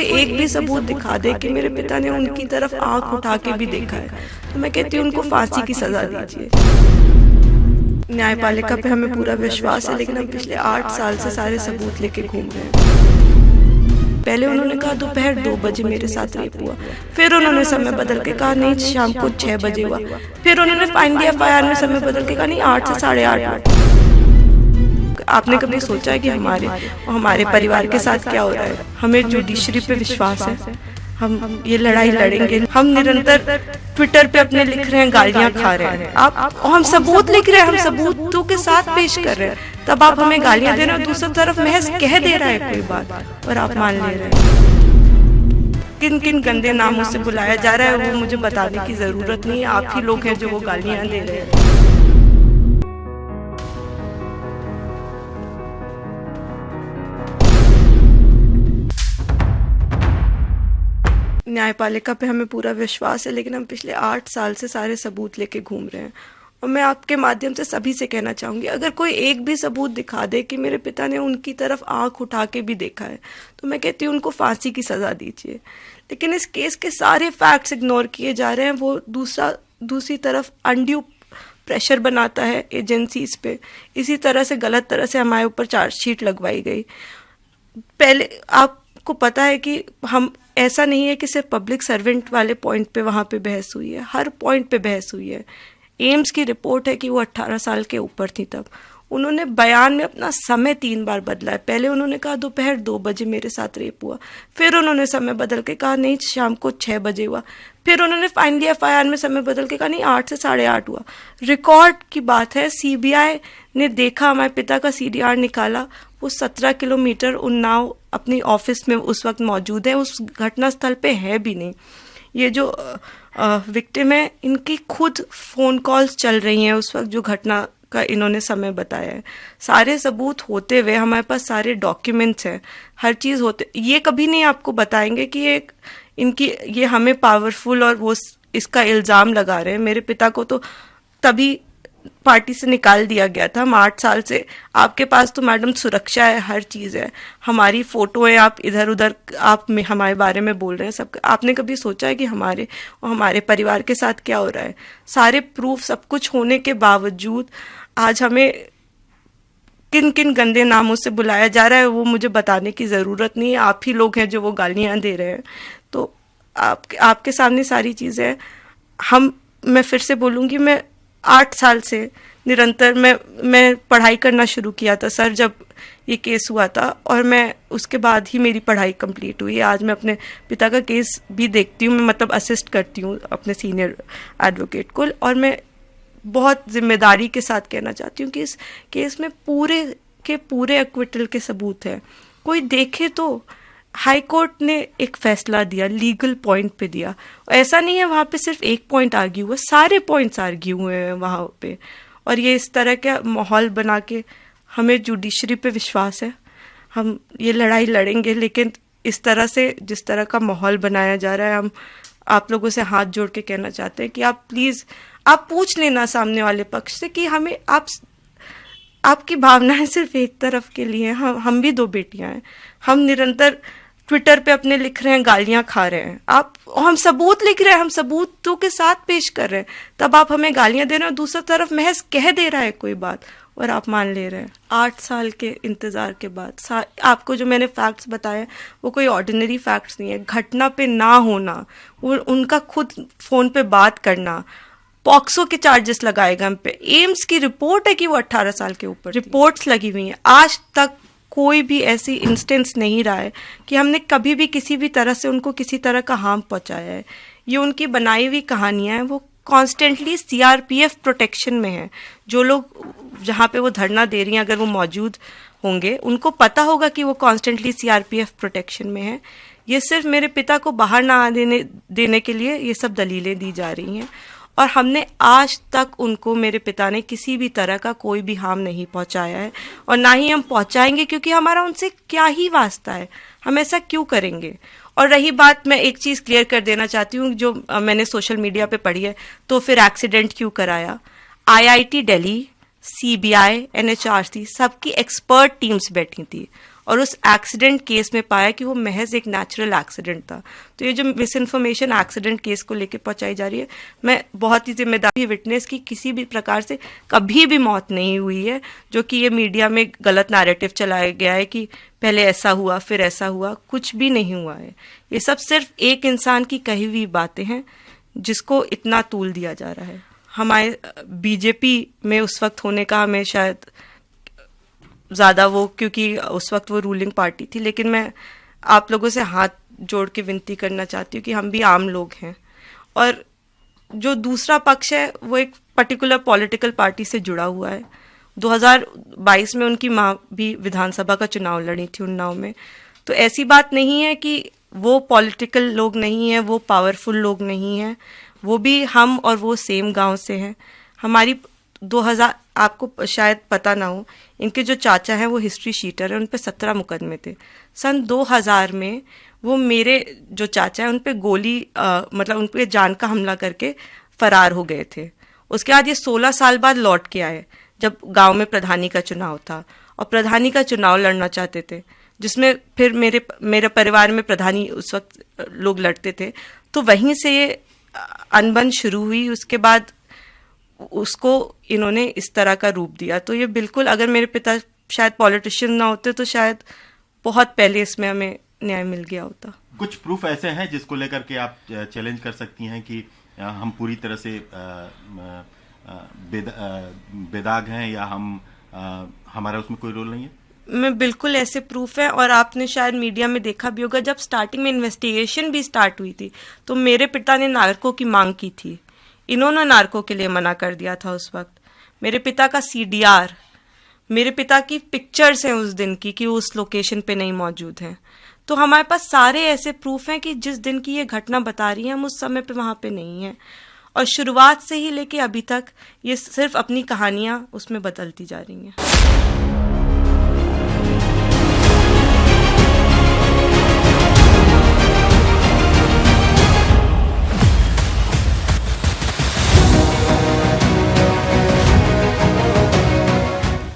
कोई एक भी सबूत दिखा दे कि मेरे पिता ने उनकी तरफ आंख उठा के भी देखा है तो मैं कहती हूँ उनको फांसी की सजा दीजिए। न्यायपालिका पे हमें पूरा विश्वास है, लेकिन हम पिछले 8 साल से सारे सबूत लेके घूम रहे हैं। पहले उन्होंने कहा दोपहर 2 बजे मेरे साथ रेप हुआ, फिर उन्होंने समय बदल के कहा नहीं शाम को 6 बजे हुआ, फिर उन्होंने फाइनली एफआईआर में समय बदल के कहा नहीं 8 से 8:30 बजे। आपने कभी सोचा है कि हमारे परिवार के साथ क्या हो रहा है? हमें जुडिशरी पे विश्वास है, हम ये लड़ाई लड़ेंगे। हम निरंतर ट्विटर पे अपने लिख रहे हैं, गालियां खा रहे हैं, हम सबूत लिख रहे हैं, हम सबूतों के साथ पेश कर रहे हैं, तब आप हमें गालियां दे रहे हैं। दूसरी तरफ महज कह दे रहा है कोई बात और आप मान ले रहे हैं। किन किन गंदे नामों से बुलाया जा रहा है वो मुझे बताने की जरूरत नहीं है, आप ही लोग हैं जो वो गालियां दे रहे हैं। न्यायपालिका पे हमें पूरा विश्वास है, लेकिन हम पिछले 8 साल से सारे सबूत लेके घूम रहे हैं। और मैं आपके माध्यम से सभी से कहना चाहूँगी, अगर कोई एक भी सबूत दिखा दे कि मेरे पिता ने उनकी तरफ आंख उठा के भी देखा है तो मैं कहती हूँ उनको फांसी की सज़ा दीजिए। लेकिन इस केस के सारे फैक्ट्स इग्नोर किए जा रहे हैं। वो दूसरी तरफ अनड्यू प्रेशर बनाता है एजेंसीज पे। इसी तरह से गलत तरह से हमारे ऊपर चार्जशीट लगवाई गई। पहले आपको पता है कि हम ऐसा नहीं है कि सिर्फ पब्लिक सर्वेंट वाले पॉइंट पे वहाँ पे बहस हुई है, हर पॉइंट पे बहस हुई है। एम्स की रिपोर्ट है कि वो 18 साल के ऊपर थी तब। उन्होंने बयान में अपना समय 3 बार बदला है। पहले उन्होंने कहा दोपहर 2 बजे मेरे साथ रेप हुआ, फिर उन्होंने समय बदल के कहा नहीं शाम को 6 बजे हुआ, फिर उन्होंने फाइनली एफआईआर में समय बदल के कहा नहीं 8 से 8:30 हुआ। रिकॉर्ड की बात है, सीबीआई ने देखा, हमारे पिता का सीडीआर निकाला, वो 17 किलोमीटर उन्नाव अपनी ऑफिस में उस वक्त मौजूद है, उस घटना स्थल पे है भी नहीं। ये जो विक्टिम है इनकी खुद फ़ोन कॉल्स चल रही हैं उस वक्त जो घटना का इन्होंने समय बताया है। सारे सबूत होते हुए हमारे पास सारे डॉक्यूमेंट्स हैं, हर चीज़ होते, ये कभी नहीं आपको बताएंगे कि ये हमें पावरफुल और वो इसका इल्ज़ाम लगा रहे हैं। मेरे पिता को तो तभी पार्टी से निकाल दिया गया था। हम 8 साल से, आपके पास तो मैडम सुरक्षा है, हर चीज़ है, हमारी फ़ोटो है, आप इधर उधर आप हमारे बारे में बोल रहे हैं सब। आपने कभी सोचा है कि हमारे परिवार के साथ क्या हो रहा है? सारे प्रूफ सब कुछ होने के बावजूद आज हमें किन किन गंदे नामों से बुलाया जा रहा है वो मुझे बताने की ज़रूरत नहीं है, आप ही लोग हैं जो वो गालियाँ दे रहे हैं। तो आपके सामने सारी चीज़ें हैं। मैं फिर से बोलूँगी, मैं 8 साल से निरंतर मैं पढ़ाई करना शुरू किया था सर जब ये केस हुआ था, और मैं उसके बाद ही मेरी पढ़ाई कंप्लीट हुई। आज मैं अपने पिता का केस भी देखती हूँ, मैं मतलब असिस्ट करती हूँ अपने सीनियर एडवोकेट को, और मैं बहुत जिम्मेदारी के साथ कहना चाहती हूँ कि इस केस में पूरे के पूरे एक्विटल के सबूत हैं। कोई देखे तो हाई कोर्ट ने एक फैसला दिया, लीगल पॉइंट पे दिया। ऐसा नहीं है वहाँ पे सिर्फ एक पॉइंट आर्ग्यू हुआ, सारे पॉइंट्स आर्ग्यू हुए हैं वहाँ पे। और ये इस तरह का माहौल बना के, हमें जुडिशरी पे विश्वास है, हम ये लड़ाई लड़ेंगे। लेकिन इस तरह से जिस तरह का माहौल बनाया जा रहा है, हम आप लोगों से हाथ जोड़ के कहना चाहते हैं कि आप प्लीज़ आप पूछ लेना सामने वाले पक्ष से कि हमें आपकी भावनाएं सिर्फ एक तरफ के लिए हैं। हम भी 2 बेटियां हैं, हम निरंतर ट्विटर पे अपने लिख रहे हैं, गालियां खा रहे हैं, हम सबूत लिख रहे हैं, हम सबूतों के साथ पेश कर रहे हैं, तब आप हमें गालियां दे रहे हैं। दूसरी तरफ महज कह दे रहा है कोई बात और आप मान ले रहे हैं। 8 साल के इंतज़ार के बाद आपको जो मैंने फैक्ट्स बताए वो कोई ऑर्डिनरी फैक्ट्स नहीं है। घटना पे ना होना, वो उनका खुद फ़ोन पे बात करना, पॉक्सो के चार्जेस लगाए गए हम पे। एम्स की रिपोर्ट है कि वो 18 साल के ऊपर रिपोर्ट्स लगी हुई हैं। आज तक कोई भी ऐसी इंस्टेंस नहीं रहा है कि हमने कभी भी किसी भी तरह से उनको किसी तरह का हार्म पहुंचाया है। ये उनकी बनाई हुई कहानियां हैं। वो कॉन्स्टेंटली सीआरपीएफ प्रोटेक्शन में है। जो लोग जहाँ पे वो धरना दे रही हैं, अगर वो मौजूद होंगे उनको पता होगा कि वो कॉन्स्टेंटली सीआरपीएफ प्रोटेक्शन में है। ये सिर्फ मेरे पिता को बाहर ना देने के लिए ये सब दलीलें दी जा रही हैं। और हमने आज तक उनको, मेरे पिता ने किसी भी तरह का कोई भी हार्म नहीं पहुंचाया है और ना ही हम पहुंचाएंगे, क्योंकि हमारा उनसे क्या ही वास्ता है, हम ऐसा क्यों करेंगे। और रही बात, मैं एक चीज़ क्लियर कर देना चाहती हूँ जो मैंने सोशल मीडिया पे पढ़ी है, तो फिर एक्सीडेंट क्यों कराया। IIT दिल्ली, CBI, NHRC सबकी एक्सपर्ट टीम्स बैठी थी और उस एक्सीडेंट केस में पाया कि वो महज एक नेचुरल एक्सीडेंट था। तो ये जो मिस इन्फॉर्मेशन एक्सीडेंट केस को लेकर पहुंचाई जा रही है, मैं बहुत ही जिम्मेदारी विटनेस की किसी भी प्रकार से कभी भी मौत नहीं हुई है, जो कि ये मीडिया में गलत नैरेटिव चलाया गया है कि पहले ऐसा हुआ फिर ऐसा हुआ, कुछ भी नहीं हुआ है। ये सब सिर्फ एक इंसान की कही हुई बातें हैं जिसको इतना तूल दिया जा रहा है। हमारे बीजेपी में उस वक्त होने का हमें शायद ज़्यादा वो, क्योंकि उस वक्त वो रूलिंग पार्टी थी, लेकिन मैं आप लोगों से हाथ जोड़ के विनती करना चाहती हूँ कि हम भी आम लोग हैं, और जो दूसरा पक्ष है वो एक पर्टिकुलर पॉलिटिकल पार्टी से जुड़ा हुआ है। 2022 में उनकी माँ भी विधानसभा का चुनाव लड़ी थी उन्नाव में। तो ऐसी बात नहीं है कि वो पॉलिटिकल लोग नहीं हैं, वो पावरफुल लोग नहीं हैं, वो भी हम और वो सेम गांव से हैं। हमारी 2000, आपको शायद पता ना हो, इनके जो चाचा हैं वो हिस्ट्री शीटर हैं, उन पे 17 मुकदमे थे। सन 2000 में वो मेरे जो चाचा हैं उन पे गोली मतलब उन पे जान का हमला करके फरार हो गए थे। उसके बाद ये 16 साल बाद लौट के आए जब गांव में प्रधानी का चुनाव था, और प्रधानी का चुनाव लड़ना चाहते थे, जिसमें फिर मेरे परिवार में प्रधानी उस वक्त लोग लड़ते थे। तो वहीं से ये अनबन शुरू हुई। उसके बाद उसको इन्होंने इस तरह का रूप दिया। तो ये बिल्कुल, अगर मेरे पिता शायद पॉलिटिशियन ना होते तो शायद बहुत पहले इसमें हमें न्याय मिल गया होता। कुछ प्रूफ ऐसे हैं जिसको लेकर के आप चैलेंज कर सकती हैं कि हम पूरी तरह से बेदाग हैं, या हमारा उसमें कोई रोल नहीं है? मैं बिल्कुल ऐसे प्रूफ है, और आपने शायद मीडिया में देखा भी होगा, जब स्टार्टिंग में इन्वेस्टिगेशन भी स्टार्ट हुई थी तो मेरे पिता ने नार्को की मांग की थी। इन्होंने नार्को के लिए मना कर दिया था उस वक्त। मेरे पिता का CDR, मेरे पिता की पिक्चर्स हैं उस दिन की कि वो उस लोकेशन पे नहीं मौजूद हैं। तो हमारे पास सारे ऐसे प्रूफ हैं कि जिस दिन की ये घटना बता रही है हम उस समय पे वहाँ पे नहीं हैं, और शुरुआत से ही लेके अभी तक ये सिर्फ अपनी कहानियाँ उसमें बदलती जा रही हैं।